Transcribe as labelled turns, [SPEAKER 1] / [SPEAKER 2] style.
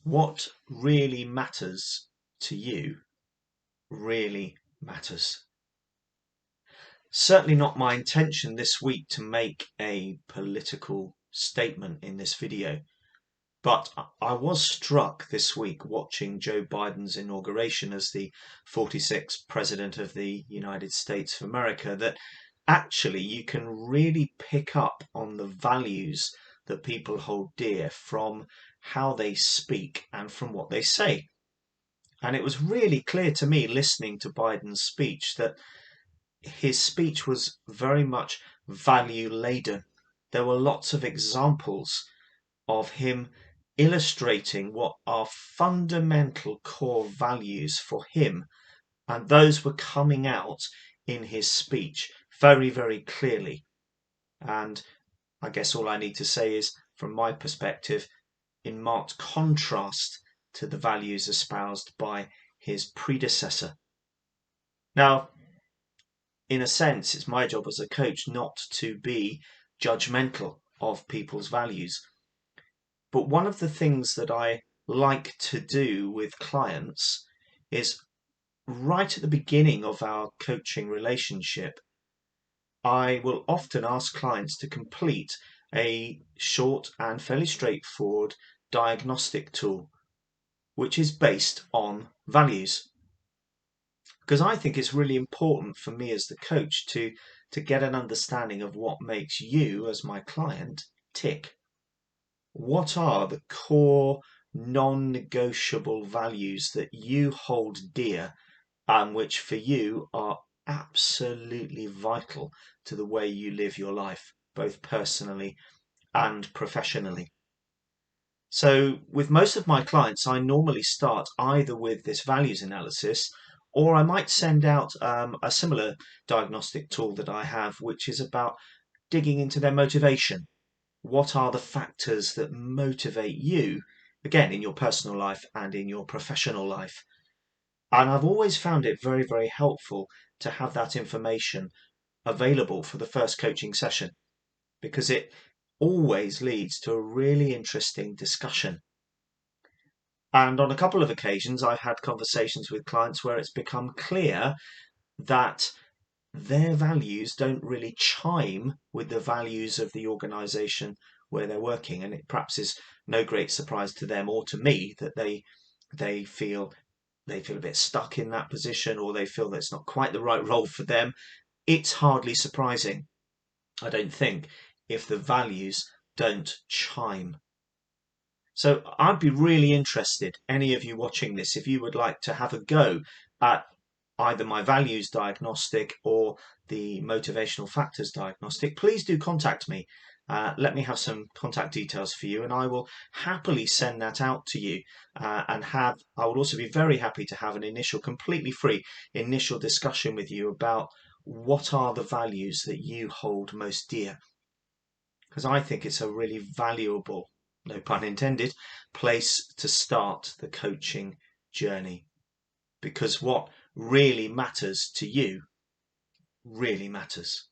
[SPEAKER 1] What really matters to you really matters. Certainly not my intention this week to make a political statement in this video, but I was struck this week watching Joe Biden's inauguration as the 46th President of the United States of America that actually you can really pick up on the values that people hold dear from how they speak and from what they say. And it was really clear to me listening to Biden's speech that his speech was very much value laden. There were lots of examples of him illustrating what are fundamental core values for him, and those were coming out in his speech very, very clearly. And I guess all I need to say is, from my perspective, in marked contrast to the values espoused by his predecessor. Now, in a sense, it's my job as a coach not to be judgmental of people's values. But one of the things that I like to do with clients is right at the beginning of our coaching relationship, I will often ask clients to complete a short and fairly straightforward diagnostic tool, which is based on values. Because I think it's really important for me as the coach to get an understanding of what makes you, as my client, tick. What are the core non-negotiable values that you hold dear and which for you are absolutely vital to the way you live your life, both personally and professionally? So with most of my clients, I normally start either with this values analysis, or I might send out a similar diagnostic tool that I have, which is about digging into their motivation. What are the factors that motivate you, again, in your personal life and in your professional life? And I've always found it very, very helpful to have that information available for the first coaching session, because it always leads to a really interesting discussion. And on a couple of occasions, I've had conversations with clients where it's become clear that their values don't really chime with the values of the organization where they're working. And it perhaps is no great surprise to them or to me that they feel a bit stuck in that position, or they feel that it's not quite the right role for them. It's hardly surprising, I don't think, if the values don't chime. So I'd be really interested, any of you watching this, if you would like to have a go at either my values diagnostic or the motivational factors diagnostic, please do contact me. Let me have some contact details for you, and I will happily send that out to you. I would also be very happy to have an initial, completely free initial discussion with you about what are the values that you hold most dear. Because I think it's a really valuable, no pun intended, place to start the coaching journey. Because what really matters to you really matters.